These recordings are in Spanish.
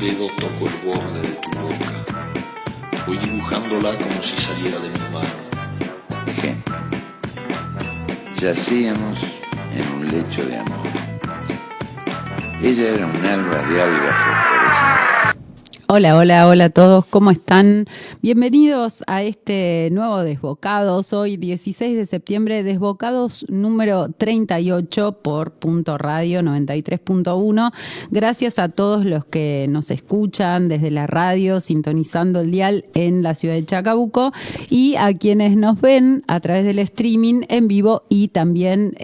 dedo toco el borde de tu boca. Voy dibujándola como si saliera de mi mano. Ejemplo. Yacíamos en un lecho de amor. Ella era un alba de algas fosforescentes. Hola, hola, hola a todos, ¿cómo están? Bienvenidos a este nuevo Desbocados, hoy 16 de septiembre, Desbocados número 38 por Punto Radio 93.1. Gracias a todos los que nos escuchan desde la radio, sintonizando el dial en la ciudad de Chacabuco, y a quienes nos ven a través del streaming en vivo y también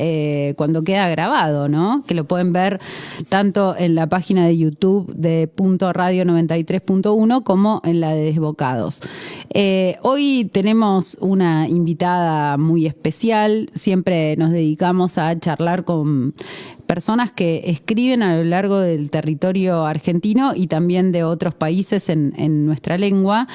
cuando queda grabado, ¿no? Que lo pueden ver tanto en la página de YouTube de Punto Radio 93.1 como en la de Desbocados. Hoy tenemos una invitada muy especial. Siempre nos dedicamos a charlar con personas que escriben a lo largo del territorio argentino y también de otros países en nuestra lengua.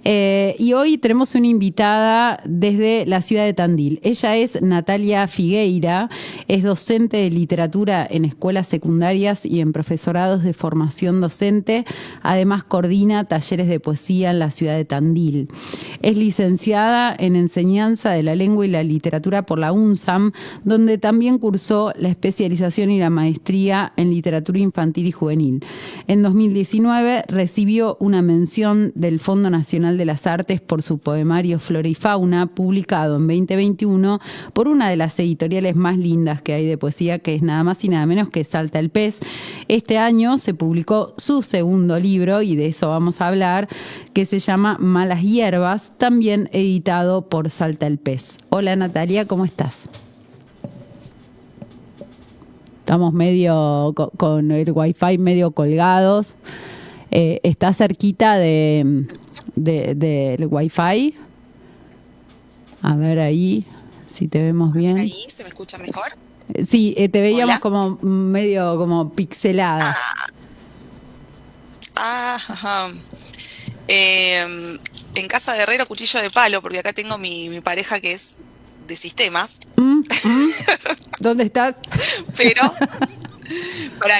Y hoy tenemos una invitada desde la ciudad de Tandil. Ella es Natalia Figueira, es docente de literatura en escuelas secundarias y en profesorados de formación docente. Además, coordina talleres de poesía en la ciudad de Tandil. Es licenciada en enseñanza de la lengua y la literatura por la UNSAM, donde también cursó la especialización y la maestría en literatura infantil y juvenil. En 2019 recibió una mención del Fondo Nacional de las Artes por su poemario Flora y Fauna, publicado en 2021 por una de las editoriales más lindas que hay de poesía, que es nada más y nada menos que Salta el Pez. Este año se publicó su segundo libro, y de eso vamos a hablar, que se llama Malas Hierbas, también editado por Salta el Pez. Hola Natalia, ¿cómo estás? Estamos medio con el wifi medio colgados. ¿Estás cerquita del wifi? A ver ahí, si te vemos bien. ¿Ahí se me escucha mejor? Sí, te veíamos. ¿Hola? Como medio como pixelada. Ajá. En casa de herrero, cuchillo de palo, porque acá tengo mi pareja que es de sistemas. ¿Dónde estás? Pero,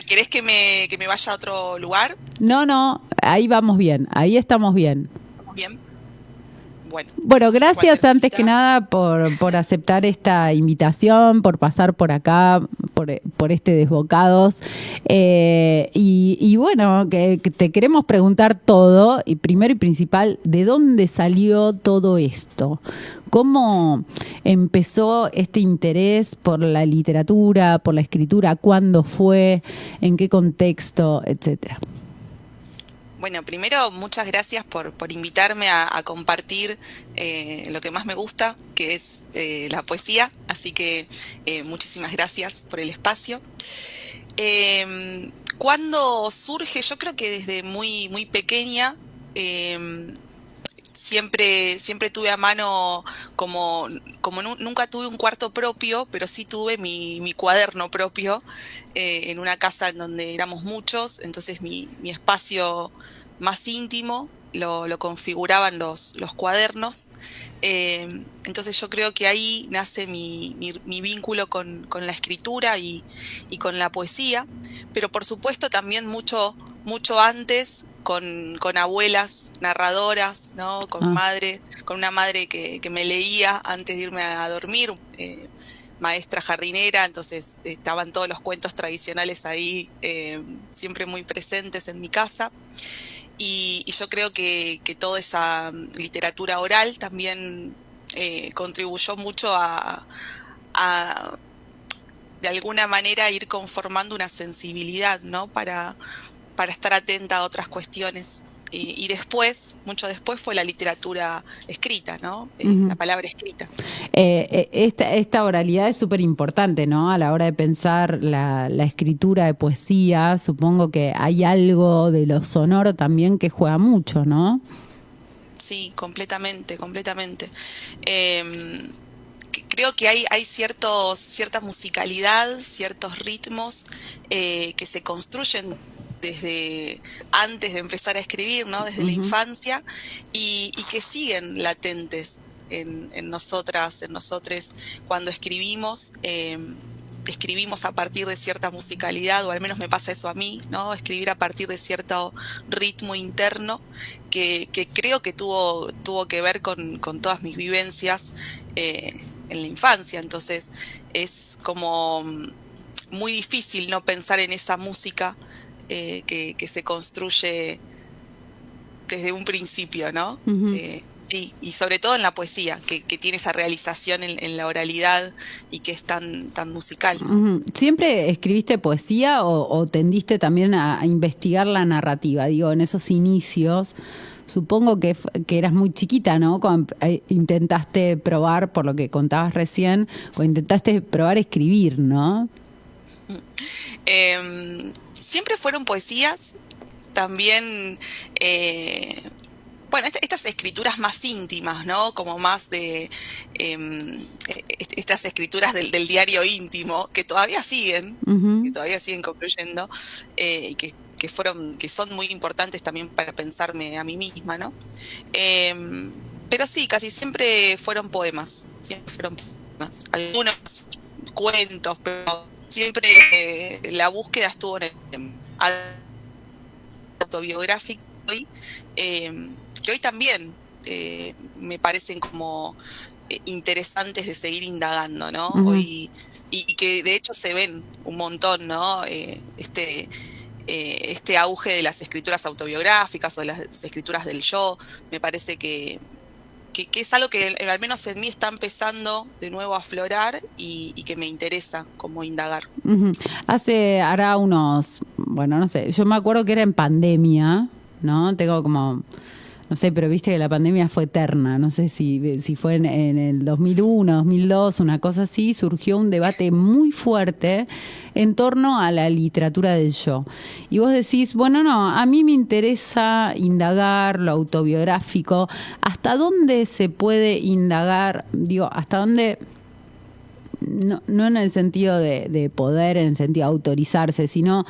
¿querés que me vaya a otro lugar? No, ahí vamos bien, ahí estamos bien. Bien. Bueno, gracias antes que nada por aceptar esta invitación, por pasar por acá, por este Desbocados. Y bueno, que te queremos preguntar todo, y primero y principal, ¿de dónde salió todo esto? ¿Cómo empezó este interés por la literatura, por la escritura? ¿Cuándo fue? ¿En qué contexto? Etcétera. Bueno, primero, muchas gracias por invitarme a compartir lo que más me gusta, que es la poesía. Así que muchísimas gracias por el espacio. ¿Cuándo surge? Yo creo que desde muy, muy pequeña. Siempre tuve a mano, como nunca tuve un cuarto propio, pero sí tuve mi cuaderno propio en una casa en donde éramos muchos. Entonces mi espacio más íntimo lo configuraban los cuadernos. Entonces yo creo que ahí nace mi vínculo con la escritura y con la poesía, pero por supuesto también mucho antes, con abuelas narradoras, ¿no? Con una madre que me leía antes de irme a dormir, maestra jardinera. Entonces estaban todos los cuentos tradicionales ahí, siempre muy presentes en mi casa. Y yo creo que toda esa literatura oral también contribuyó mucho a de alguna manera ir conformando una sensibilidad, ¿no? Para estar atenta a otras cuestiones. Y después, mucho después, fue la literatura escrita, ¿no? La palabra escrita. Esta oralidad es súper importante, ¿no? A la hora de pensar la escritura de poesía. Supongo que hay algo de lo sonoro también que juega mucho, ¿no? Sí, completamente. Creo que hay cierta musicalidad, ciertos ritmos que se construyen desde antes de empezar a escribir, ¿no? Desde la infancia, y que siguen latentes en nosotras, en nosotres, cuando escribimos. escribimos a partir de cierta musicalidad, o al menos me pasa eso a mí, ¿no? Escribir a partir de cierto ritmo interno que creo que tuvo que ver con todas mis vivencias en la infancia. Entonces es como muy difícil no pensar en esa música que se construye desde un principio, ¿no? Uh-huh. Sí, y sobre todo en la poesía, que tiene esa realización en la oralidad y que es tan musical. Uh-huh. ¿Siempre escribiste poesía o tendiste también a investigar la narrativa? Digo, en esos inicios, supongo que eras muy chiquita, ¿no? Cuando intentaste probar, por lo que contabas recién, o intentaste probar a escribir, ¿no? Siempre fueron poesías, también... bueno, estas escrituras más íntimas, ¿no? Como más de estas escrituras del diario íntimo, que todavía siguen, uh-huh. que todavía siguen concluyendo, y que son muy importantes también para pensarme a mí misma, ¿no? Pero sí, casi siempre fueron poemas, algunos cuentos, pero siempre la búsqueda estuvo en el autobiográfico que hoy también me parecen como interesantes de seguir indagando, ¿no? Uh-huh. Hoy, y que de hecho se ven un montón, ¿no? Este auge de las escrituras autobiográficas o de las escrituras del yo, me parece que es algo que al menos en mí está empezando de nuevo a aflorar y que me interesa como indagar. Uh-huh. Hará unos, bueno, no sé, yo me acuerdo que era en pandemia, ¿no? Tengo como... No sé, pero viste que la pandemia fue eterna. No sé si fue en el 2001, 2002, una cosa así. Surgió un debate muy fuerte en torno a la literatura del yo. Y vos decís, bueno, no, a mí me interesa indagar lo autobiográfico. ¿Hasta dónde se puede indagar? Digo, ¿hasta dónde...? No en el sentido de poder, en el sentido de autorizarse, sino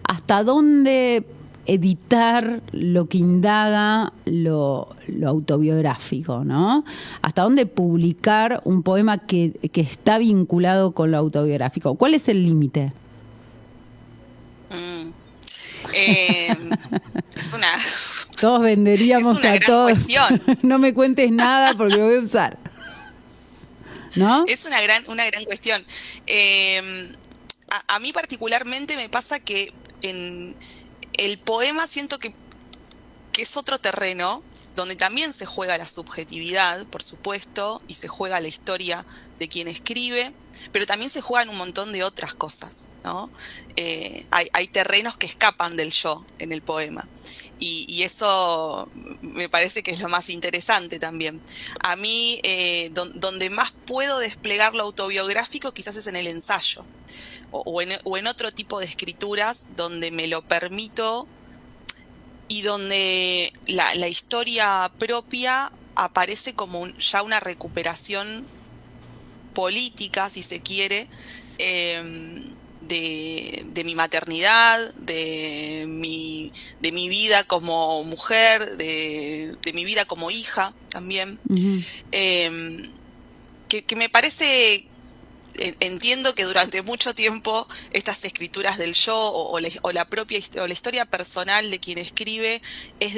¿hasta dónde editar lo que indaga lo autobiográfico, ¿no? ¿Hasta dónde publicar un poema que está vinculado con lo autobiográfico? ¿Cuál es el límite? Es una... Todos venderíamos es una a gran todos. Cuestión. No me cuentes nada porque lo voy a usar. ¿No? Es una gran cuestión. A mí particularmente me pasa que en el poema siento que es otro terreno donde también se juega la subjetividad, por supuesto, y se juega la historia de quien escribe, pero también se juegan un montón de otras cosas, ¿no? Hay terrenos que escapan del yo en el poema, y eso me parece que es lo más interesante también. A mí, donde más puedo desplegar lo autobiográfico quizás es en el ensayo, o en otro tipo de escrituras donde me lo permito y donde la historia propia aparece como ya una recuperación política, si se quiere, de mi maternidad, de mi vida como mujer, de mi vida como hija también, uh-huh. Que me parece... Entiendo que durante mucho tiempo estas escrituras del yo o la propia o la historia personal de quien escribe es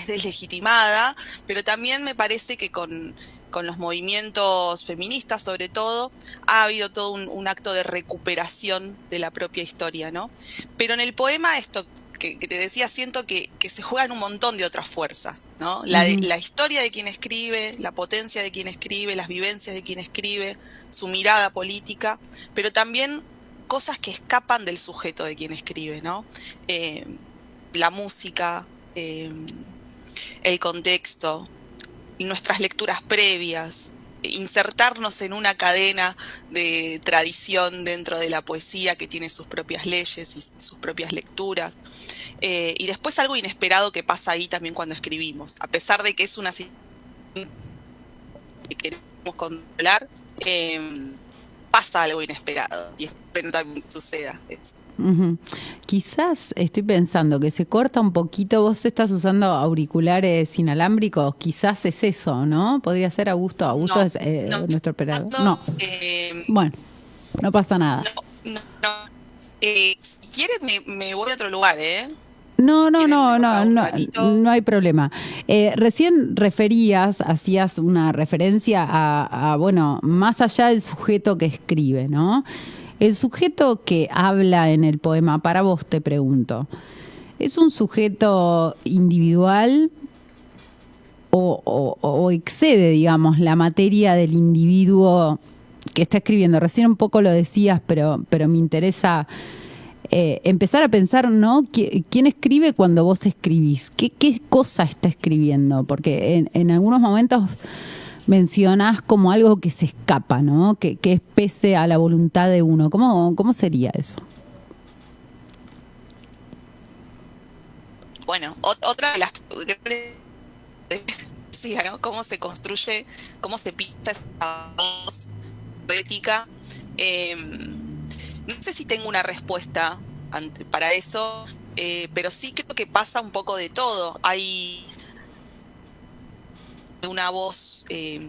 deslegitimada, pero también me parece que con los movimientos feministas sobre todo ha habido todo un acto de recuperación de la propia historia, ¿no? Pero en el poema esto que te decía, siento que se juegan un montón de otras fuerzas, ¿no? La historia de quien escribe, la potencia de quien escribe, las vivencias de quien escribe, su mirada política, pero también cosas que escapan del sujeto de quien escribe, ¿no? La música, el contexto, nuestras lecturas previas, insertarnos en una cadena de tradición dentro de la poesía que tiene sus propias leyes y sus propias lecturas, y después algo inesperado que pasa ahí también cuando escribimos, a pesar de que es una situación que queremos controlar, pasa algo inesperado y espero también suceda eso. Uh-huh. Quizás estoy pensando que se corta un poquito. Vos estás usando auriculares inalámbricos, quizás es eso, ¿no? Podría ser Augusto. Augusto no, es no, nuestro operador. No. Bueno, no pasa nada. No, no. Si quieres me voy a otro lugar, ¿eh? No, Si no, quieren, no, me bajo no, un no, ratito. no hay problema. Recién hacías una referencia bueno, más allá del sujeto que escribe, ¿no? El sujeto que habla en el poema, para vos te pregunto, ¿es un sujeto individual o excede, digamos, la materia del individuo que está escribiendo? Recién un poco lo decías, pero me interesa empezar a pensar, ¿no? ¿Quién escribe cuando vos escribís? ¿Qué cosa está escribiendo? Porque en algunos momentos mencionás como algo que se escapa, ¿no? Que es pese a la voluntad de uno. ¿Cómo sería eso? Bueno, otra de las sí, ¿no? Cómo se construye, cómo se pinta esa voz poética. No sé si tengo una respuesta para eso, pero sí creo que pasa un poco de todo. Hay una voz, hay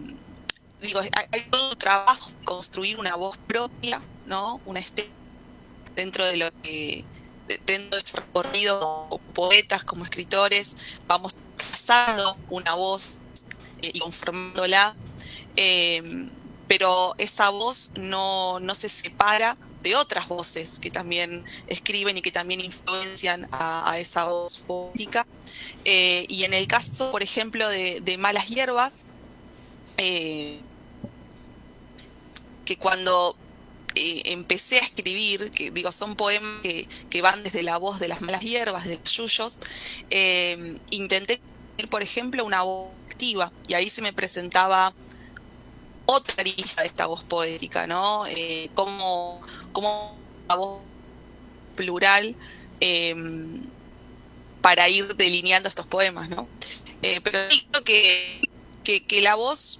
todo un trabajo de construir una voz propia, ¿no? Una estética dentro de lo que, dentro de este recorrido, como poetas, como escritores, vamos trazando una voz y conformándola, pero esa voz no se separa de otras voces que también escriben y que también influencian a esa voz poética. Y en el caso, por ejemplo, de Malas Hierbas, que cuando empecé a escribir, que digo, son poemas que van desde la voz de las malas hierbas, de los yuyos, intenté escribir, por ejemplo, una voz activa, y ahí se me presentaba otra arista de esta voz poética, ¿no? Como una voz plural para ir delineando estos poemas, ¿no? Pero creo que la voz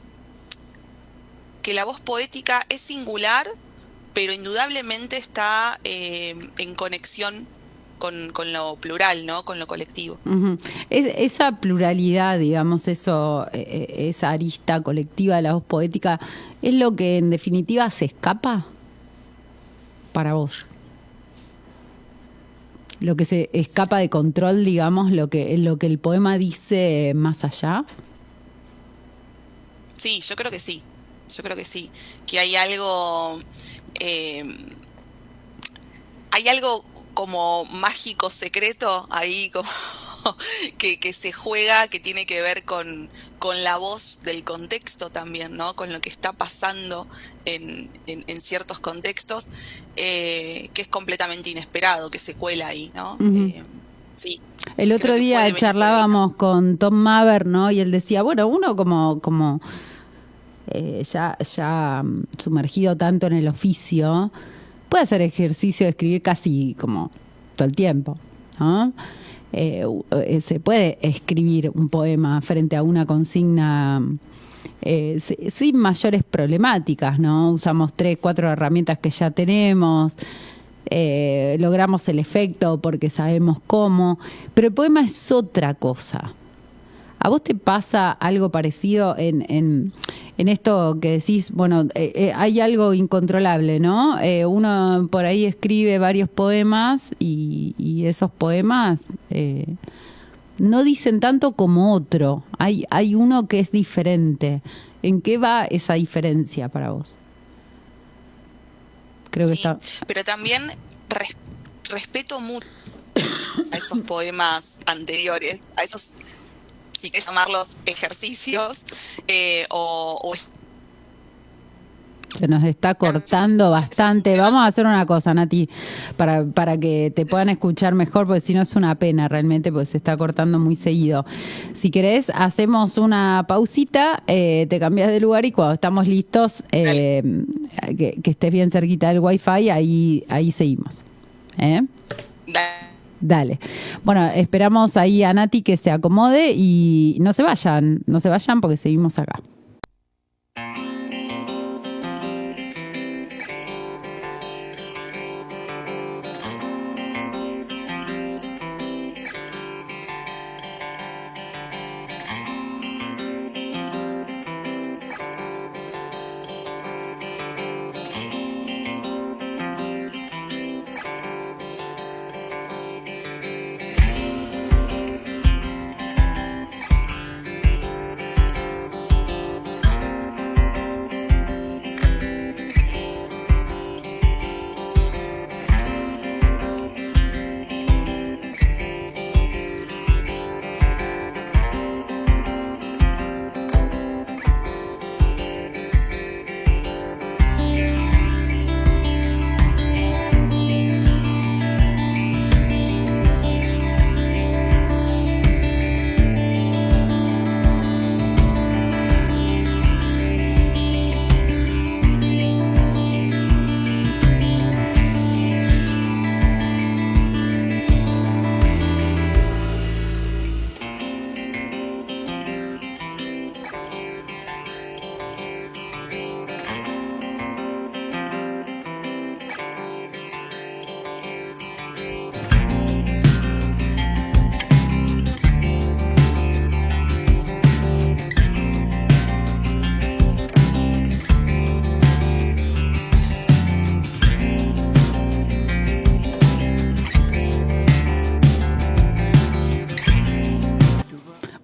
poética es singular, pero indudablemente está en conexión con lo plural, ¿no? Con lo colectivo. Uh-huh. Esa pluralidad, digamos, esa arista colectiva de la voz poética, ¿es lo que en definitiva se escapa para vos? Lo que se escapa de control, digamos, lo que el poema dice más allá. Sí, yo creo que sí. Que hay algo como mágico secreto ahí, como que se juega, que tiene que ver con la voz del contexto también, ¿no? Con lo que está pasando en ciertos contextos, que es completamente inesperado, que se cuela ahí, ¿no? Uh-huh. Sí. El otro día charlábamos con Tom Maver, ¿no? Y él decía, bueno, uno como ya sumergido tanto en el oficio, puede hacer ejercicio de escribir casi como todo el tiempo, ¿no? Se puede escribir un poema frente a una consigna sin mayores problemáticas, ¿no? Usamos 3, 4 herramientas que ya tenemos, logramos el efecto porque sabemos cómo, pero el poema es otra cosa. ¿A vos te pasa algo parecido en esto que decís, bueno, hay algo incontrolable, ¿no? Uno por ahí escribe varios poemas y esos poemas no dicen tanto como otro. Hay uno que es diferente. ¿En qué va esa diferencia para vos? Creo que está... Pero también respeto mucho a esos poemas anteriores, a esos, si querés llamarlos ejercicios, Se nos está cortando bastante. Vamos a hacer una cosa, Nati, para que te puedan escuchar mejor, porque si no es una pena realmente, porque se está cortando muy seguido. Si querés, hacemos una pausita, te cambias de lugar y cuando estamos listos, que estés bien cerquita del Wi-Fi, ahí seguimos. Dale. Bueno, esperamos ahí a Nati que se acomode y no se vayan porque seguimos acá.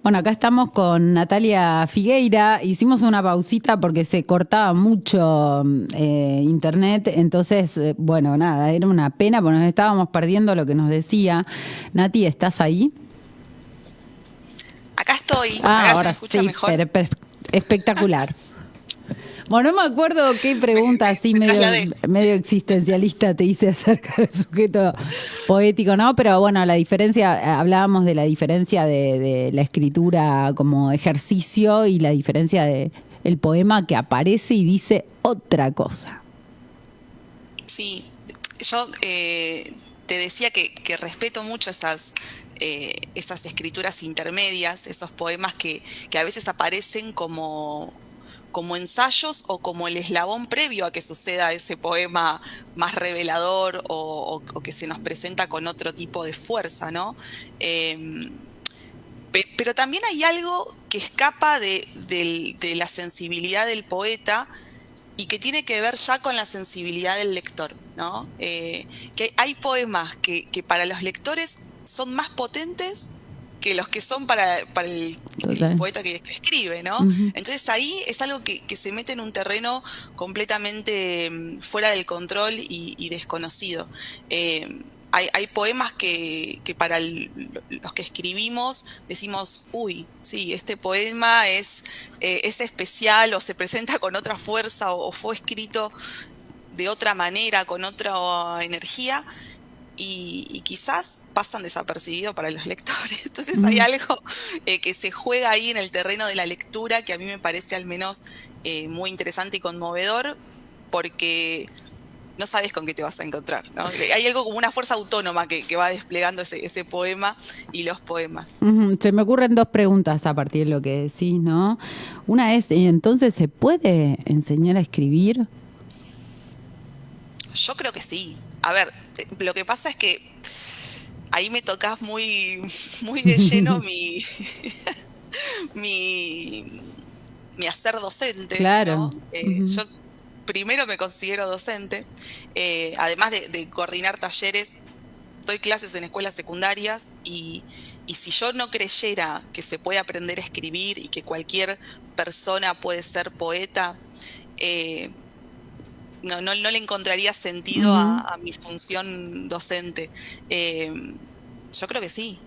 Bueno, acá estamos con Natalia Figueira. Hicimos una pausita porque se cortaba mucho internet. Entonces, bueno, nada, era una pena porque nos estábamos perdiendo lo que nos decía. Nati, ¿estás ahí? Acá estoy. Ahora ¿Me escucha sí, mejor? espectacular. Bueno, no me acuerdo qué pregunta así medio existencialista te hice acerca del sujeto poético, ¿no? Pero bueno, la diferencia, hablábamos de la diferencia de la escritura como ejercicio y la diferencia de el poema que aparece y dice otra cosa. Sí, yo te decía que respeto mucho esas escrituras intermedias, esos poemas que a veces aparecen como ensayos o como el eslabón previo a que suceda ese poema más revelador o que se nos presenta con otro tipo de fuerza, ¿no? Pero también hay algo que escapa de la sensibilidad del poeta y que tiene que ver ya con la sensibilidad del lector, ¿no? Que hay poemas que para los lectores son más potentes que los que son para el poeta que escribe, ¿no? Uh-huh. Entonces ahí es algo que se mete en un terreno completamente fuera del control y desconocido. Hay poemas que para los que escribimos decimos, uy, sí, este poema es especial o se presenta con otra fuerza o fue escrito de otra manera, con otra energía. Y quizás pasan desapercibidos para los lectores. Entonces hay algo que se juega ahí en el terreno de la lectura que a mí me parece al menos muy interesante y conmovedor, porque no sabes con qué te vas a encontrar, ¿no? Hay algo como una fuerza autónoma que va desplegando ese poema y los poemas. Uh-huh. Se me ocurren dos preguntas a partir de lo que decís, ¿no? Una es, ¿entonces se puede enseñar a escribir? Yo creo que sí. A ver, lo que pasa es que ahí me tocas muy, muy de lleno mi hacer docente. Claro. ¿no? Uh-huh. Yo primero me considero docente, además de coordinar talleres, doy clases en escuelas secundarias y si yo no creyera que se puede aprender a escribir y que cualquier persona puede ser poeta, no le encontraría sentido uh-huh. a mi función docente. Yo creo que sí.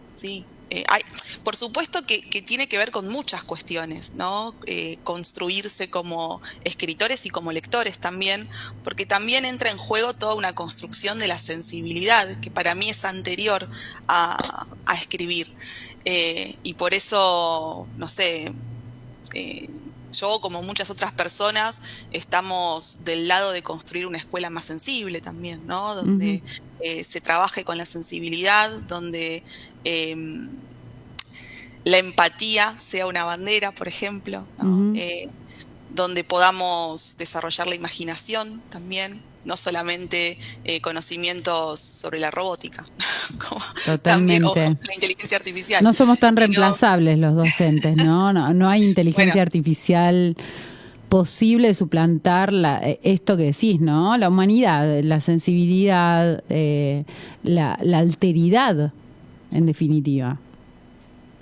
Por supuesto que tiene que ver con muchas cuestiones, ¿no? Construirse como escritores y como lectores también, porque también entra en juego toda una construcción de la sensibilidad, que para mí es anterior a escribir. Y por eso, no sé, yo, como muchas otras personas, estamos del lado de construir una escuela más sensible también, ¿no? Donde se trabaje con la sensibilidad, donde la empatía sea una bandera, por ejemplo, ¿no? Donde podamos desarrollar la imaginación también, no solamente conocimientos sobre la robótica, como totalmente. También, o la inteligencia artificial. No somos tan reemplazables los docentes, ¿no? No hay inteligencia artificial posible de suplantar esto que decís, ¿no? La humanidad, la sensibilidad, la alteridad, en definitiva.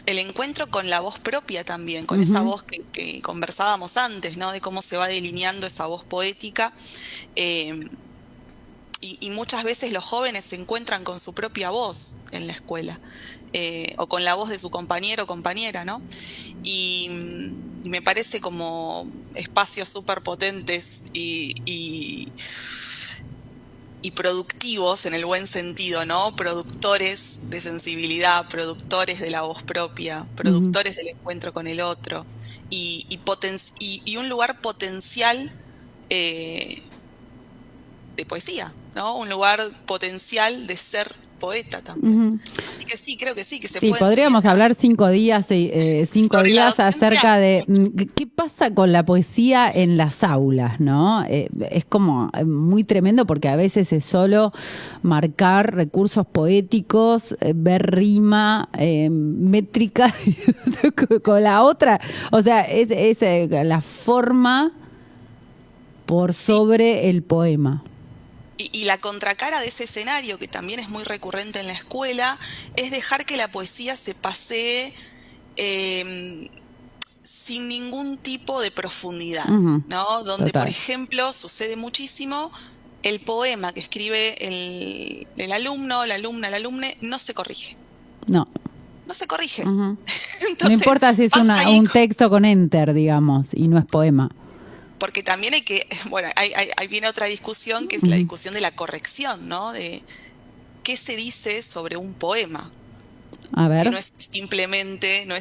El encuentro con la voz propia también, con esa voz que conversábamos antes, ¿no? De cómo se va delineando esa voz poética. Y muchas veces los jóvenes se encuentran con su propia voz en la escuela, o con la voz de su compañero o compañera, ¿no? Y me parece como espacios súper potentes y productivos en el buen sentido, ¿no? Productores de sensibilidad, productores de la voz propia, productores del encuentro con el otro y un lugar potencial de poesía, ¿no? Un lugar potencial de ser poeta también. Así que sí, creo que sí, que se puede. Sí, podríamos hablar 5 días acerca de qué pasa con la poesía en las aulas, ¿no? Es como muy tremendo porque a veces es solo marcar recursos poéticos, ver rima, métrica con la otra. O sea, es la forma por sobre el poema. Y la contracara de ese escenario, que también es muy recurrente en la escuela, es dejar que la poesía se pasee sin ningún tipo de profundidad, Ujú. ¿no? Donde, Total. por ejemplo, sucede muchísimo el poema que escribe el alumno, la alumna, el alumne, no se corrige. No. No se corrige. Ujú. No Entonces, importa si es pasa ahí un texto con enter, digamos, y no es poema. porque también hay que, bueno, ahí viene otra discusión, que es la discusión de la corrección, ¿no? De qué se dice sobre un poema. A ver. Que no es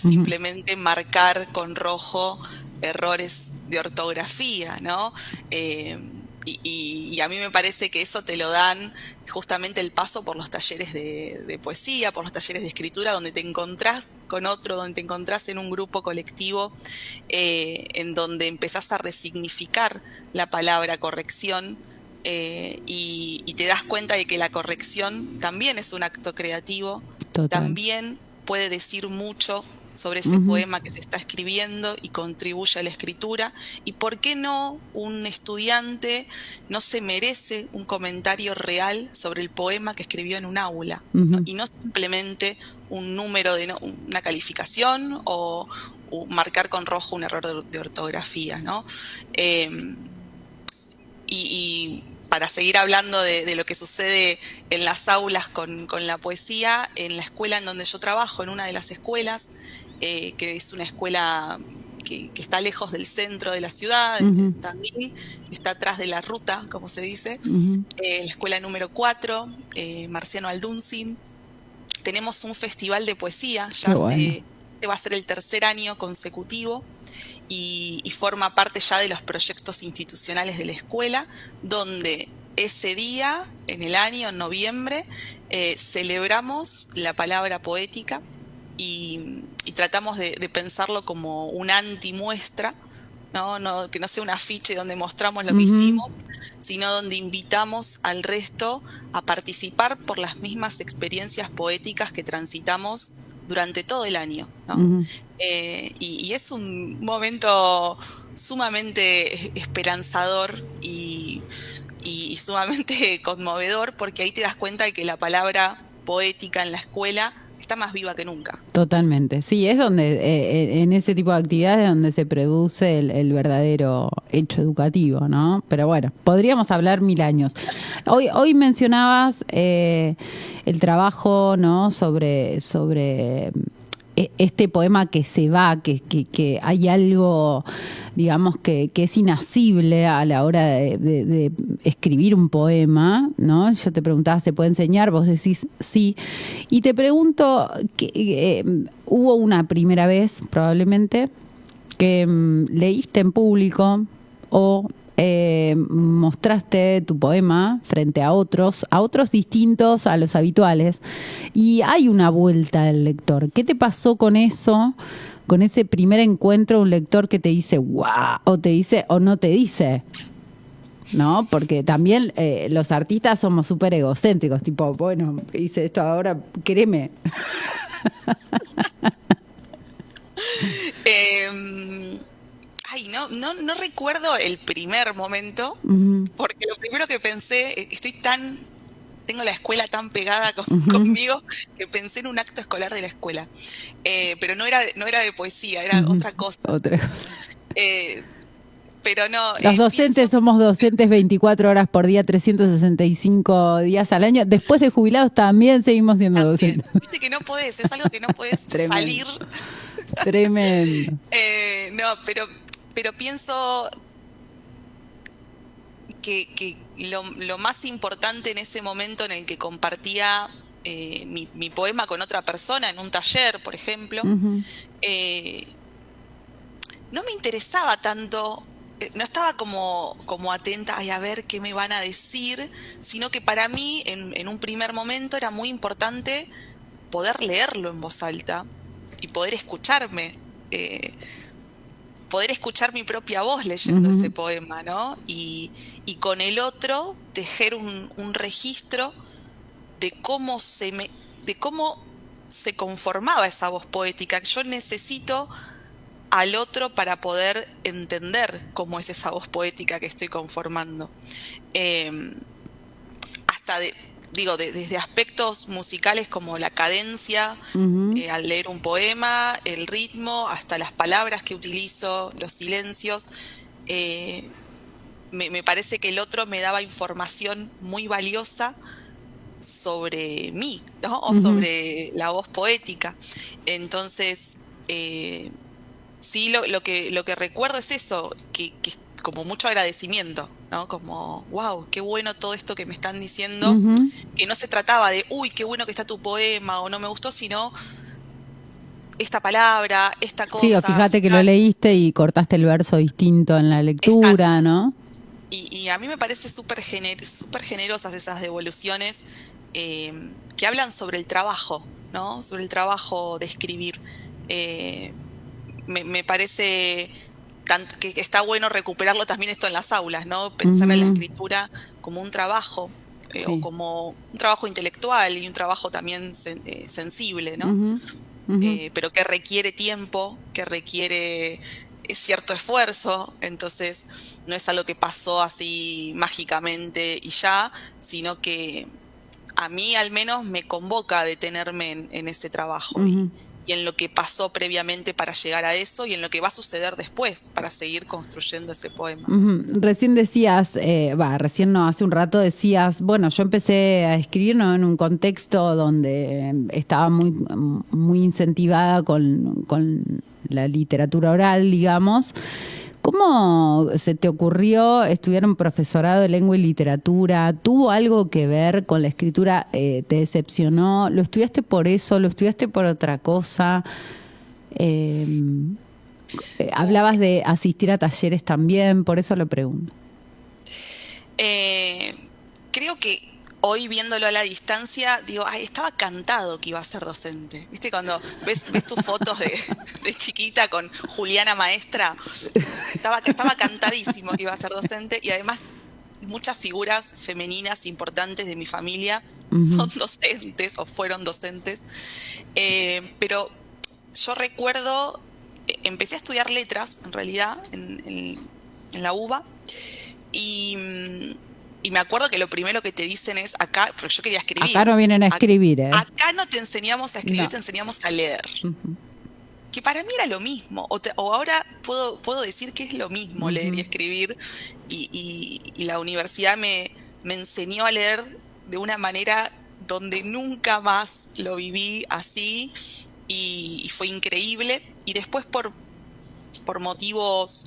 simplemente marcar con rojo errores de ortografía, ¿no? Y a mí me parece que eso te lo dan justamente el paso por los talleres de poesía, por los talleres de escritura, donde te encontrás con otro, donde te encontrás en un grupo colectivo, en donde empezás a resignificar la palabra corrección, y te das cuenta de que la corrección también es un acto creativo. Total. También puede decir mucho sobre ese poema que se está escribiendo y contribuye a la escritura. ¿Y por qué no un estudiante no se merece un comentario real sobre el poema que escribió en un aula? ¿No? Y no simplemente un número de una calificación o marcar con rojo un error de ortografía, ¿no? Y para seguir hablando de lo que sucede en las aulas con la poesía, en la escuela en donde yo trabajo, en una de las escuelas, que es una escuela que está lejos del centro de la ciudad, en Tandil, está atrás de la ruta, como se dice, la escuela número 4, Marciano Alduncin. Tenemos un festival de poesía, este va a ser el tercer año consecutivo, y forma parte ya de los proyectos institucionales de la escuela, donde ese día, en el año, en noviembre, celebramos la palabra poética y tratamos de pensarlo como una antimuestra, ¿no? Que no sea un afiche donde mostramos lo que hicimos, sino donde invitamos al resto a participar por las mismas experiencias poéticas que transitamos durante todo el año, ¿no? Y es un momento sumamente esperanzador y sumamente conmovedor, porque ahí te das cuenta de que la palabra poética en la escuela está más viva que nunca. Totalmente, sí, es donde en ese tipo de actividades donde se produce el verdadero hecho educativo, ¿no? Pero bueno, podríamos hablar 1000 años. Hoy mencionabas el trabajo, ¿no? Sobre este poema que se va, que hay algo, digamos, que es inasible a la hora de escribir un poema, ¿no? Yo te preguntaba, ¿se puede enseñar? Vos decís sí. Y te pregunto, ¿hubo una primera vez, probablemente, que leíste en público o mostraste tu poema frente a otros distintos a los habituales, y hay una vuelta del lector? ¿Qué te pasó con eso, con ese primer encuentro, un lector que te dice ¡guau! O te dice o no te dice, ¿no? Porque también los artistas somos súper egocéntricos, tipo, bueno, hice esto ahora, créeme. Ay, no recuerdo el primer momento, porque lo primero que pensé, tengo la escuela tan pegada conmigo, que pensé en un acto escolar de la escuela. Pero no era de poesía, era otra cosa. Pero no. Los docentes somos docentes 24 horas por día, 365 días al año. Después de jubilados también seguimos siendo docentes. Viste que no podés, es algo que no podés salir. Tremendo. No, pero pienso que lo más importante en ese momento en el que compartía mi poema con otra persona, en un taller, por ejemplo, no me interesaba tanto, no estaba como atenta a ver qué me van a decir, sino que para mí en un primer momento era muy importante poder leerlo en voz alta y poder escucharme, poder escuchar mi propia voz leyendo ese poema, ¿no? Y con el otro tejer un registro de cómo se conformaba esa voz poética. Yo necesito al otro para poder entender cómo es esa voz poética que estoy conformando. desde aspectos musicales como la cadencia, al leer un poema, el ritmo, hasta las palabras que utilizo, los silencios. Me parece que el otro me daba información muy valiosa sobre mí, ¿no? O sobre la voz poética. Entonces, sí, lo que recuerdo es eso, que como mucho agradecimiento, ¿no? Como, wow, qué bueno todo esto que me están diciendo, que no se trataba de, uy, qué bueno que está tu poema, o no me gustó, sino esta palabra, esta cosa. Sí, o fíjate que lo leíste y cortaste el verso distinto en la lectura, exacto, ¿no? Y a mí me parece súper generosas esas devoluciones que hablan sobre el trabajo, ¿no? Sobre el trabajo de escribir. Me parece que está bueno recuperarlo también esto en las aulas, ¿no? Pensar en la escritura como un trabajo, sí, o como un trabajo intelectual y un trabajo también sensible, ¿no? Pero que requiere tiempo, que requiere cierto esfuerzo, entonces no es algo que pasó así mágicamente y ya, sino que a mí al menos me convoca a detenerme en ese trabajo y en lo que pasó previamente para llegar a eso y en lo que va a suceder después para seguir construyendo ese poema. Recién decías, recién no, hace un rato decías, bueno, yo empecé a escribir, ¿no?, en un contexto donde estaba muy incentivada con la literatura oral, digamos. ¿Cómo se te ocurrió estudiar un profesorado de lengua y literatura? ¿Tuvo algo que ver con la escritura? ¿Te decepcionó? ¿Lo estudiaste por eso? ¿Lo estudiaste por otra cosa? Hablabas de asistir a talleres también, por eso lo pregunto. Creo que hoy viéndolo a la distancia, digo, estaba cantado que iba a ser docente. ¿Viste? Cuando ves tus fotos de chiquita con Juliana maestra, estaba cantadísimo que iba a ser docente, y además muchas figuras femeninas importantes de mi familia son docentes o fueron docentes. Pero yo recuerdo, empecé a estudiar letras, en realidad, en la UBA, y me acuerdo que lo primero que te dicen es, acá, porque yo quería escribir. Acá no vienen a escribir, ¿eh? Acá no te enseñamos a escribir, no, te enseñamos a leer. Que para mí era lo mismo, o ahora puedo decir que es lo mismo leer y escribir, y la universidad me enseñó a leer de una manera donde nunca más lo viví así, y fue increíble. Y después por motivos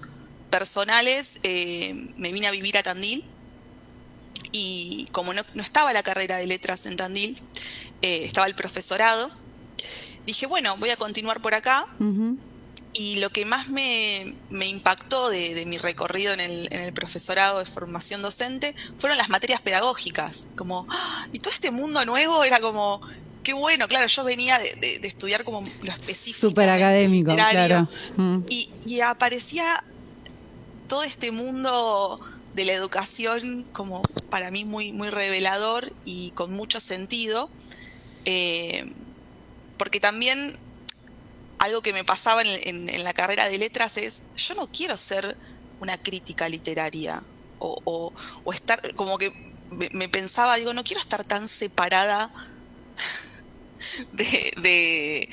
personales me vine a vivir a Tandil, y como no estaba la carrera de letras en Tandil, estaba el profesorado, dije, bueno, voy a continuar por acá. Y lo que más me impactó de mi recorrido en el profesorado de formación docente fueron las materias pedagógicas. Como, y todo este mundo nuevo era como, qué bueno. Claro, yo venía de estudiar como lo específico. Súper académico, literario, claro. Y aparecía todo este mundo de la educación como para mí muy, muy revelador y con mucho sentido. Porque también algo que me pasaba en la carrera de letras es, yo no quiero ser una crítica literaria o estar, como que me pensaba, digo, no quiero estar tan separada de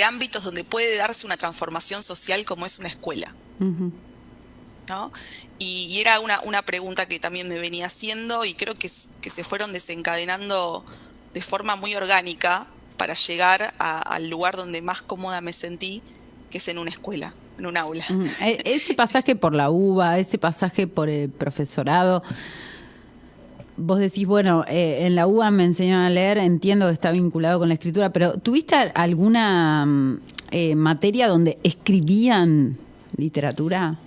ámbitos donde puede darse una transformación social como es una escuela. ¿No? Y era una pregunta que también me venía haciendo, y creo que se fueron desencadenando de forma muy orgánica para llegar al lugar donde más cómoda me sentí, que es en una escuela, en un aula. Ese pasaje por la UBA, ese pasaje por el profesorado, vos decís, bueno, en la UBA me enseñaron a leer, entiendo que está vinculado con la escritura, pero ¿tuviste alguna materia donde escribían literatura?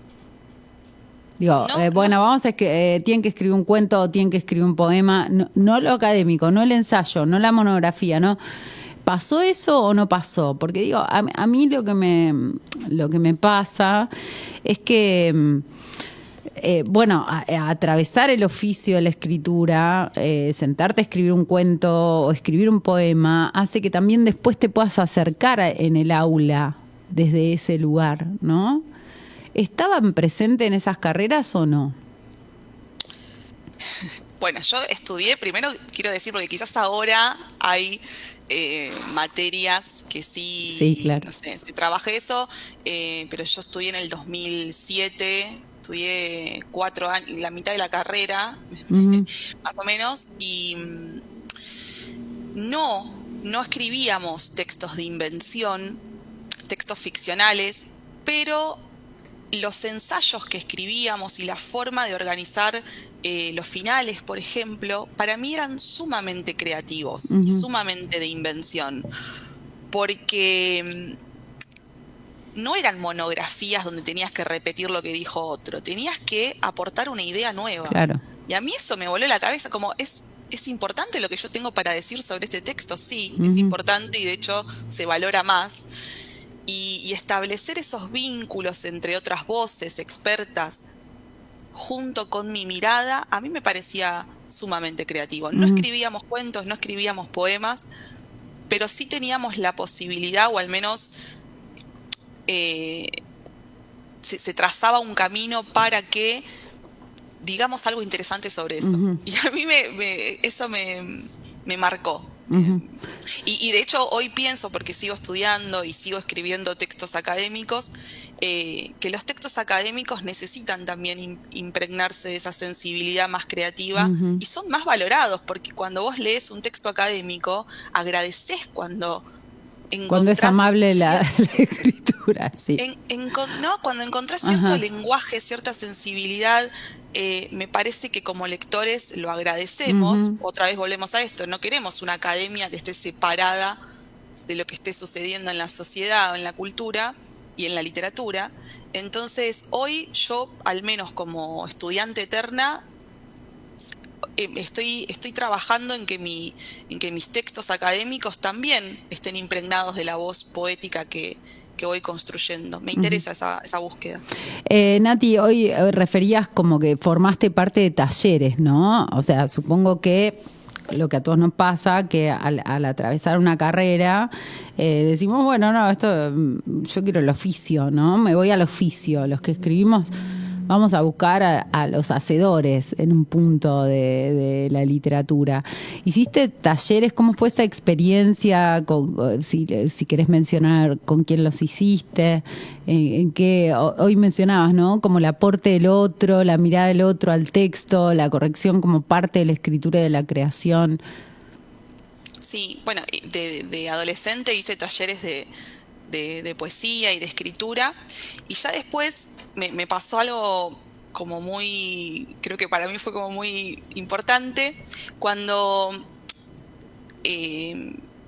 Digo, no, bueno, vamos a tienen que escribir un cuento o tienen que escribir un poema, no lo académico, no el ensayo, no la monografía, ¿no? ¿Pasó eso o no pasó? Porque digo, a mí lo que me pasa es que, bueno, atravesar el oficio de la escritura, sentarte a escribir un cuento o escribir un poema, hace que también después te puedas acercar en el aula desde ese lugar, ¿no? ¿Estaban presentes en esas carreras o no? Bueno, yo estudié, primero quiero decir, porque quizás ahora hay materias que Sí, sí, claro. no sé, se trabaja eso, pero yo estudié en el 2007, estudié 4 años, la mitad de la carrera, Ujú, más o menos, y no escribíamos textos de invención, textos ficcionales, pero los ensayos que escribíamos y la forma de organizar los finales, por ejemplo, para mí eran sumamente creativos y ujú. sumamente de invención, porque no eran monografías donde tenías que repetir lo que dijo otro, tenías que aportar una idea nueva. Claro. Y a mí eso me voló la cabeza, como ¿es importante lo que yo tengo para decir sobre este texto? Sí, es Ujú, importante y de hecho se valora más. Y establecer esos vínculos entre otras voces expertas junto con mi mirada, a mí me parecía sumamente creativo. No ujú, escribíamos cuentos, no escribíamos poemas, pero sí teníamos la posibilidad, o al menos eh, se trazaba un camino para que digamos algo interesante sobre eso. ujú, Y a mí eso me marcó. ujú, Y de hecho hoy pienso, porque sigo estudiando y sigo escribiendo textos académicos, que los textos académicos necesitan también impregnarse de esa sensibilidad más creativa ujú. y son más valorados, porque cuando vos lees un texto académico, agradeces cuando Cuando es encontrás amable la escritura, sí. ¿no? Cuando encontrás cierto Ajá. lenguaje, cierta sensibilidad, me parece que como lectores lo agradecemos. Ujú, Otra vez volvemos a esto, no queremos una academia que esté separada de lo que esté sucediendo en la sociedad o en la cultura y en la literatura. Entonces, hoy yo, al menos como estudiante eterna, estoy trabajando en que mis textos académicos también estén impregnados de la voz poética que voy construyendo. Me ujú. interesa esa búsqueda. Nati, hoy referías como que formaste parte de talleres, ¿no? O sea, supongo que lo que a todos nos pasa, que al atravesar una carrera, decimos, bueno, no, esto, yo quiero el oficio, ¿no? Me voy al oficio. Los que escribimos, vamos a buscar a los hacedores en un punto de la literatura. ¿Hiciste talleres? ¿Cómo fue esa experiencia? Si querés mencionar con quién los hiciste, en qué, hoy mencionabas, ¿no? Como el aporte del otro, la mirada del otro al texto, la corrección como parte de la escritura y de la creación. Sí, bueno, de adolescente hice talleres de poesía y de escritura, y ya después me pasó algo como muy, creo que para mí fue como muy importante, cuando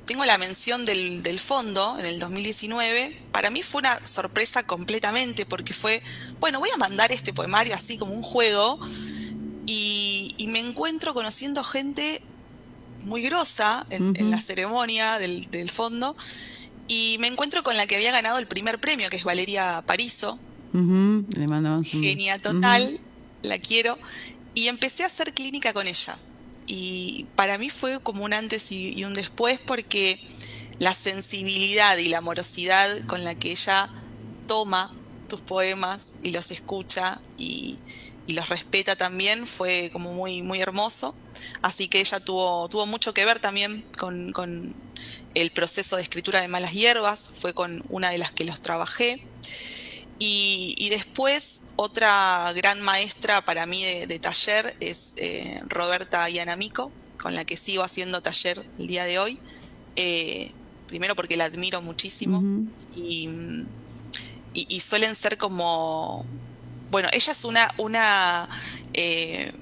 tengo la mención del fondo en el 2019, para mí fue una sorpresa completamente, porque fue, bueno, voy a mandar este poemario así como un juego, y me encuentro conociendo gente muy grosa en la Ujú, ceremonia del fondo, y me encuentro con la que había ganado el primer premio, que es Valeria Parizo, ujú. Le mandamos un... genia Ujú, total, la quiero, y empecé a hacer clínica con ella. Y para mí fue como un antes y un después, porque la sensibilidad y la amorosidad con la que ella toma tus poemas y los escucha y los respeta también fue como muy, muy hermoso. Así que ella tuvo mucho que ver también con el proceso de escritura de Malas Hierbas, fue con una de las que los trabajé. Y después otra gran maestra para mí de taller es Roberta Ianamico, con la que sigo haciendo taller el día de hoy. Primero porque la admiro muchísimo ujú. y, y suelen ser como, bueno, ella es una eh,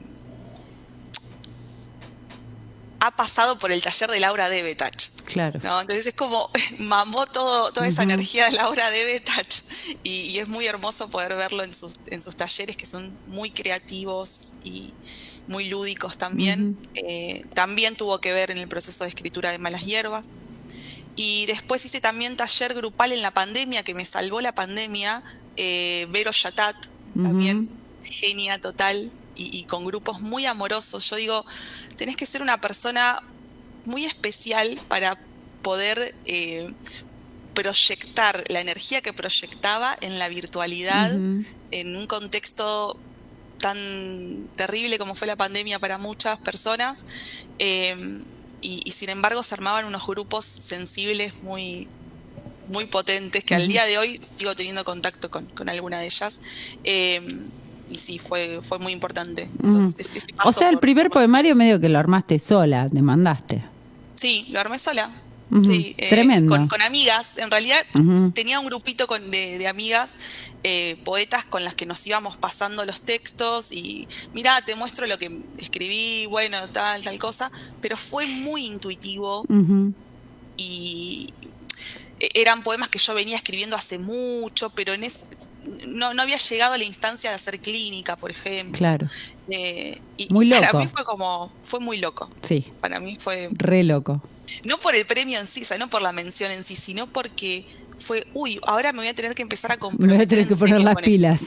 ha pasado por el taller de Laura Debetach, Claro. ¿no? Entonces es como mamó toda esa Ujú, energía de Laura Debetach y es muy hermoso poder verlo en sus talleres, que son muy creativos y muy lúdicos también. ujú, También tuvo que ver en el proceso de escritura de Malas Hierbas. Y después hice también taller grupal en la pandemia, que me salvó la pandemia, Vero Yatat, ujú. también genia total, y con grupos muy amorosos. Yo digo, tenés que ser una persona muy especial para poder proyectar la energía que proyectaba en la virtualidad, Ujú, en un contexto tan terrible como fue la pandemia para muchas personas, y sin embargo se armaban unos grupos sensibles muy, muy potentes, que al día de hoy sigo teniendo contacto con alguna de ellas. Y sí, fue muy importante. Ese O sea, el primer poemario medio que lo armaste sola, te mandaste. Sí, lo armé sola. Sí, tremendo. Con amigas. En realidad tenía un grupito de amigas, poetas, con las que nos íbamos pasando los textos y mirá, te muestro lo que escribí, bueno, tal cosa, pero fue muy intuitivo y eran poemas que yo venía escribiendo hace mucho, pero no había llegado a la instancia de hacer clínica, por ejemplo. Claro. Y muy loco. Para mí fue muy loco. Sí. Para mí fue re loco. No por el premio en sí, o sea, no por la mención en sí, sino porque fue, ahora me voy a tener que empezar a comprometer. Me voy a tener que poner las pilas.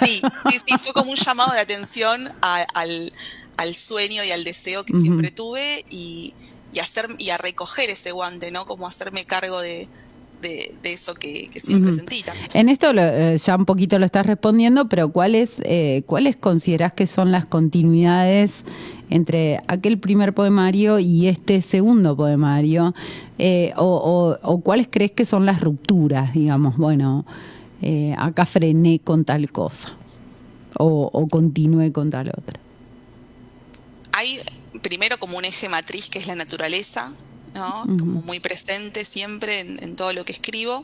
Sí, fue como un llamado de atención al sueño y al deseo que siempre tuve y a recoger ese guante, ¿no? Como hacerme cargo de eso que siempre sentí también. En esto ya un poquito lo estás respondiendo, pero ¿cuáles considerás que son las continuidades entre aquel primer poemario y este segundo poemario? O ¿cuáles crees que son las rupturas? Digamos, bueno, acá frené con tal cosa o continué con tal otra. Hay primero como un eje matriz que es la naturaleza, ¿no? Como muy presente siempre en todo lo que escribo.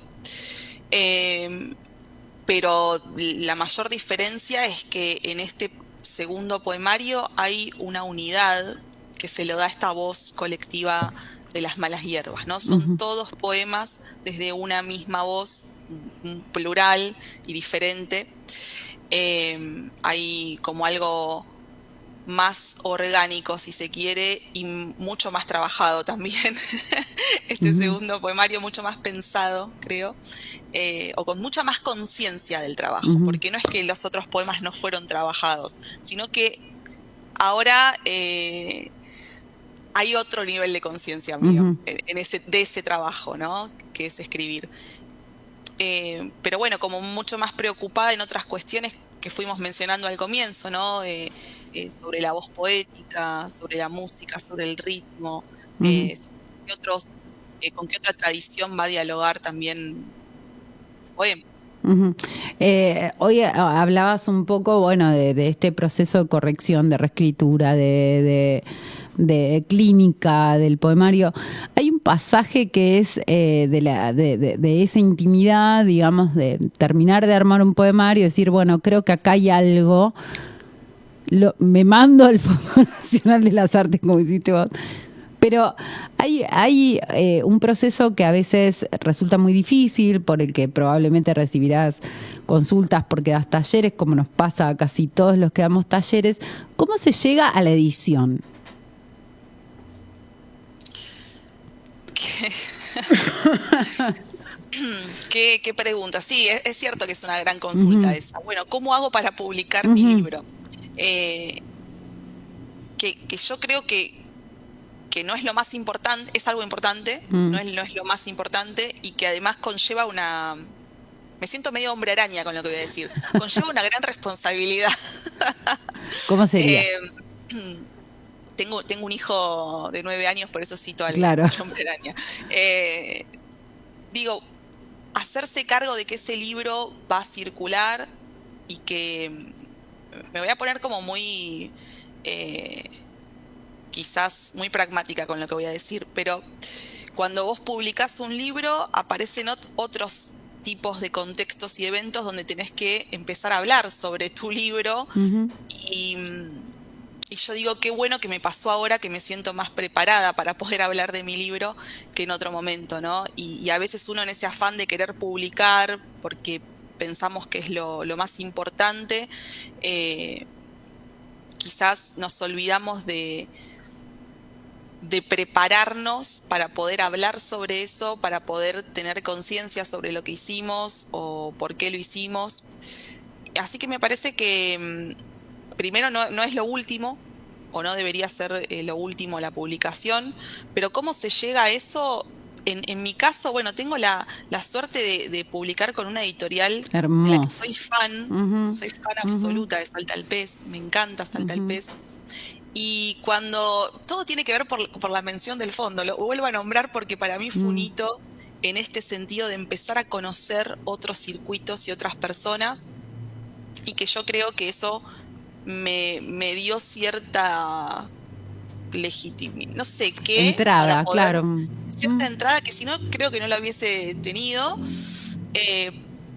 Pero la mayor diferencia es que en este segundo poemario hay una unidad que se lo da esta voz colectiva de las malas hierbas, ¿no? Son todos poemas desde una misma voz, plural y diferente. Hay como algo más orgánico, si se quiere, y mucho más trabajado también. Este segundo poemario mucho más pensado, creo, o con mucha más conciencia del trabajo, porque no es que los otros poemas no fueron trabajados, sino que ahora hay otro nivel de conciencia mío de ese trabajo, ¿no? Que es escribir. Pero bueno, como mucho más preocupada en otras cuestiones que fuimos mencionando al comienzo, ¿no? Sobre la voz poética, sobre la música, sobre el ritmo, con qué otra tradición va a dialogar también poemas. Hoy hablabas un poco, bueno, de este proceso de corrección, de reescritura, de clínica del poemario. Hay un pasaje que es de esa intimidad, digamos, de terminar de armar un poemario y decir, bueno, creo que acá hay algo. Me mando al Fondo Nacional de las Artes, como hiciste vos. Pero hay un proceso que a veces resulta muy difícil, por el que probablemente recibirás consultas porque das talleres, como nos pasa a casi todos los que damos talleres. ¿Cómo se llega a la edición? ¿Qué pregunta? Sí, es cierto que es una gran consulta esa. Bueno, ¿cómo hago para publicar mi libro? Que yo creo que no es lo más importante, es algo importante, no es lo más importante, y que además conlleva me siento medio hombre araña con lo que voy a decir, conlleva una gran responsabilidad. ¿Cómo sería? Tengo un hijo de 9 años, por eso cito al hombre araña. Digo, hacerse cargo de que ese libro va a circular y que me voy a poner como muy, quizás muy pragmática con lo que voy a decir, pero cuando vos publicás un libro aparecen otros tipos de contextos y eventos donde tenés que empezar a hablar sobre tu libro y yo digo, qué bueno que me pasó ahora, que me siento más preparada para poder hablar de mi libro que en otro momento, ¿no? Y a veces uno en ese afán de querer publicar, porque pensamos que es lo más importante, quizás nos olvidamos de prepararnos para poder hablar sobre eso, para poder tener conciencia sobre lo que hicimos o por qué lo hicimos. Así que me parece que primero no es lo último, o no debería ser lo último la publicación, pero cómo se llega a eso en mi caso, bueno, tengo la suerte de publicar con una editorial de la que Hermoso. soy fan absoluta de Salta al Pez, me encanta Salta al Pez. Y cuando todo tiene que ver por la mención del fondo, lo vuelvo a nombrar porque para mí fue un hito en este sentido de empezar a conocer otros circuitos y otras personas, y que yo creo que eso me dio cierta legitimidad, no sé qué. Entrada, para poder- claro. Cierta entrada que si no, creo que no la hubiese tenido,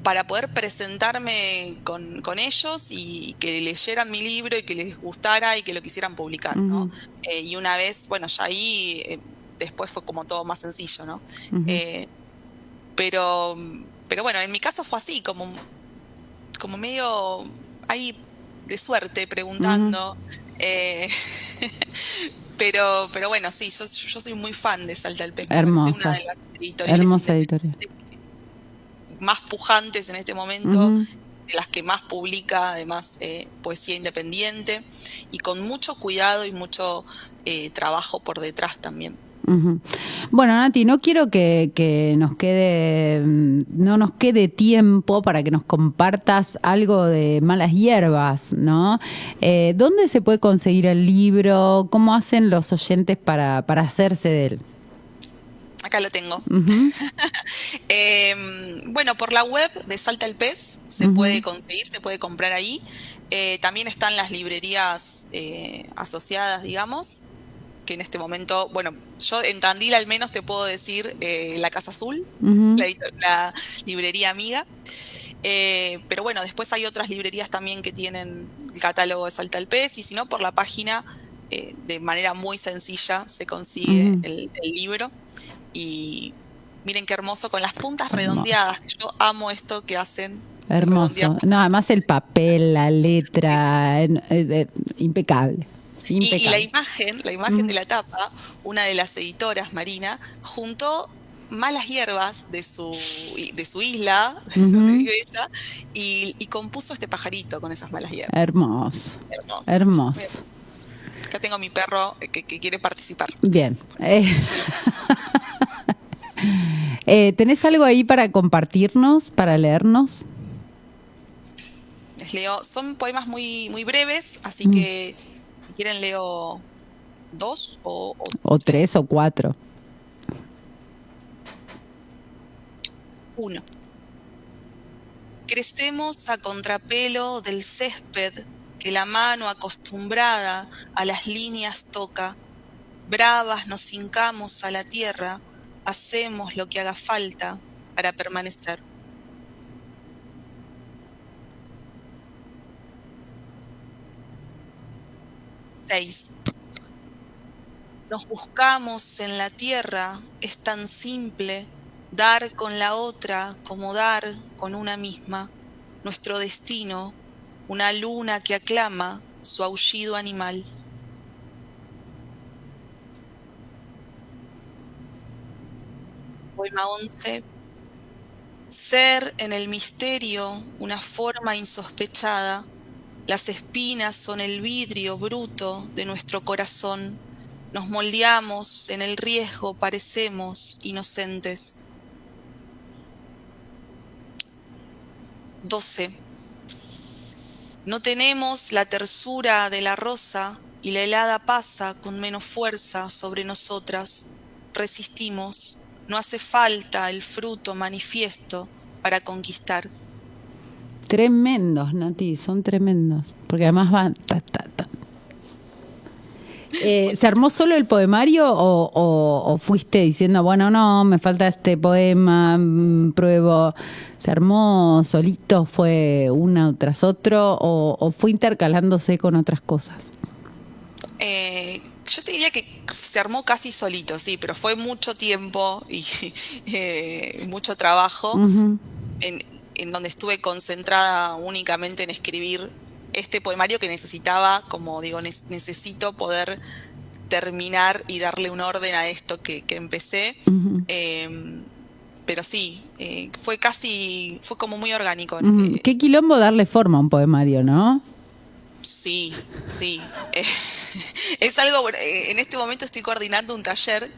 para poder presentarme con ellos y que leyeran mi libro y que les gustara y que lo quisieran publicar, ¿no? Y una vez, bueno, ya ahí, después fue como todo más sencillo, ¿no? Pero bueno, en mi caso fue así, como medio ahí de suerte preguntando. Pero bueno, sí, yo soy muy fan de Salta al Pez. Hermosa. Una de las editoriales Hermosa editorial. más pujantes en este momento, de las que más publica además poesía independiente, y con mucho cuidado y mucho trabajo por detrás también. Bueno, Nati, no quiero que no nos quede tiempo para que nos compartas algo de Malas Hierbas, ¿no? ¿Dónde se puede conseguir el libro? ¿Cómo hacen los oyentes para hacerse de él? Acá lo tengo. Bueno, por la web de Salta al Pez se puede conseguir, se puede comprar ahí. También están las librerías asociadas, digamos, que en este momento, bueno, yo en Tandil al menos te puedo decir La Casa Azul, la librería amiga. Pero bueno, después hay otras librerías también que tienen el catálogo de Salta al Pez, y si no, por la página, de manera muy sencilla, se consigue el libro. Y miren qué hermoso, con las puntas redondeadas. Yo amo esto que hacen. Hermoso. No, además el papel, la letra, impecable. Y la imagen de la tapa, una de las editoras, Marina, juntó Malas Hierbas de su isla, donde vive ella, y compuso este pajarito con esas malas hierbas. Hermoso. Acá tengo a mi perro que quiere participar. Bien. ¿Tenés algo ahí para compartirnos, para leernos? Les leo, son poemas muy, muy breves, así que si quieren leo 2 o 3 o 4. 1. Crecemos a contrapelo del césped que la mano acostumbrada a las líneas toca. Bravas nos hincamos a la tierra, hacemos lo que haga falta para permanecer. Nos buscamos en la tierra, es tan simple dar con la otra como dar con una misma. Nuestro destino, una luna que aclama su aullido animal. Poema 11. Ser en el misterio una forma insospechada. Las espinas son el vidrio bruto de nuestro corazón. Nos moldeamos en el riesgo, parecemos inocentes. 12. No tenemos la tersura de la rosa y la helada pasa con menos fuerza sobre nosotras. Resistimos. No hace falta el fruto manifiesto para conquistar. Tremendos, Nati, son tremendos. Porque además van... ¿Se armó solo el poemario o fuiste diciendo, bueno, no, me falta este poema, pruebo? ¿Se armó solito, fue uno tras otro o fue intercalándose con otras cosas? Yo te diría que se armó casi solito, sí, pero fue mucho tiempo y mucho trabajo en donde estuve concentrada únicamente en escribir este poemario que necesitaba, como digo, necesito poder terminar y darle un orden a esto que empecé. Pero sí, fue como muy orgánico. Qué quilombo darle forma a un poemario, ¿no? Sí, sí. Es algo, en este momento estoy coordinando un taller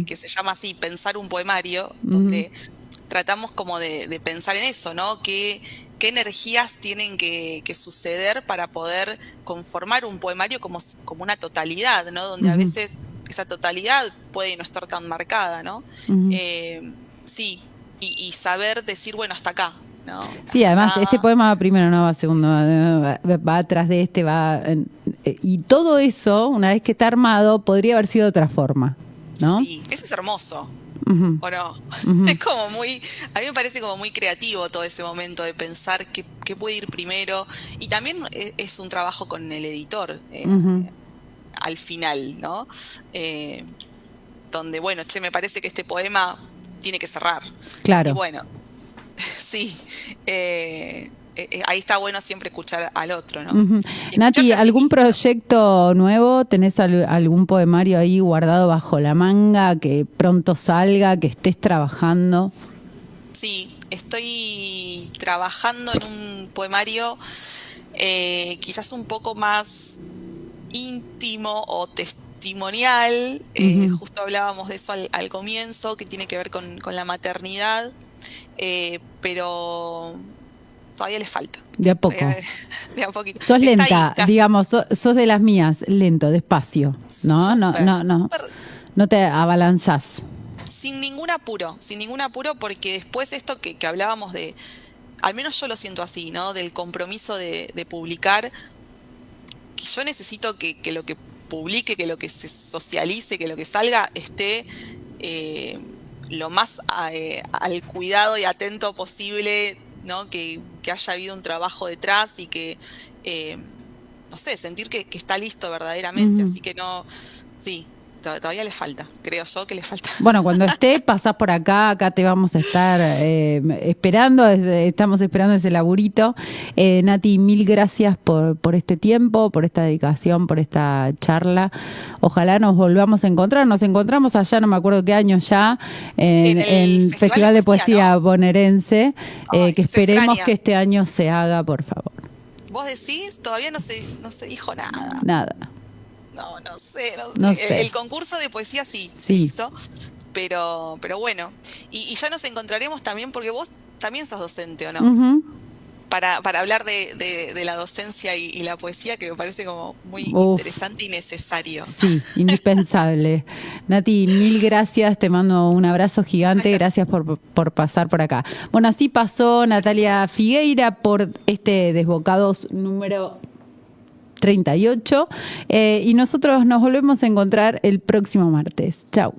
que se llama así, Pensar un poemario, donde tratamos como de pensar en eso, ¿no? ¿Qué energías tienen que suceder para poder conformar un poemario como una totalidad, ¿no? Donde a veces esa totalidad puede no estar tan marcada, ¿no? Sí, y saber decir, bueno, hasta acá, ¿no? Sí, además este poema va primero, no va segundo, va atrás de este, y todo eso, una vez que está armado, podría haber sido de otra forma, ¿no? Sí, eso es hermoso. ¿O no? Es como a mí me parece como muy creativo todo ese momento de pensar qué puede ir primero, y también es un trabajo con el editor al final, ¿no? Donde, bueno, me parece que este poema tiene que cerrar. Claro. Y bueno, sí, ahí está bueno siempre escuchar al otro, ¿no? Nati, ¿algún proyecto nuevo? ¿Tenés algún poemario ahí guardado bajo la manga que pronto salga, que estés trabajando? Sí, estoy trabajando en un poemario quizás un poco más íntimo o testimonial. Justo hablábamos de eso al comienzo, que tiene que ver con la maternidad, pero todavía le falta. De a poco. De a poquito. Sos Está lenta, ahí, digamos, sos de las mías, lento, despacio, ¿no? No te abalanzás. Sin ningún apuro, porque después esto que hablábamos de, al menos yo lo siento así, ¿no? Del compromiso de publicar, que yo necesito que lo que publique, que lo que se socialice, que lo que salga esté lo más al cuidado y atento posible, ¿no? Que haya habido un trabajo detrás y que, no sé, sentir que está listo verdaderamente. Así que sí, todavía le falta, creo yo que le falta. Bueno, cuando esté, pasás por acá te vamos a estar esperando, estamos esperando ese laburito. Nati, mil gracias por este tiempo, por esta dedicación, por esta charla. Ojalá nos volvamos a encontrar. Nos encontramos allá, no me acuerdo qué año ya, en el Festival de Poesía, ¿no? Bonaerense, que esperemos que este año se haga, por favor. ¿Vos decís? Todavía no se dijo nada. Nada. No sé. El concurso de poesía sí se hizo, pero bueno. Y ya nos encontraremos también, porque vos también sos docente, ¿o no? Para hablar de la docencia y la poesía, que me parece como muy interesante y necesario. Sí, indispensable. Nati, mil gracias, te mando un abrazo gigante, gracias por pasar por acá. Bueno, así pasó Natalia Figueira por este Desbocados número 38, y nosotros nos volvemos a encontrar el próximo martes. Chau.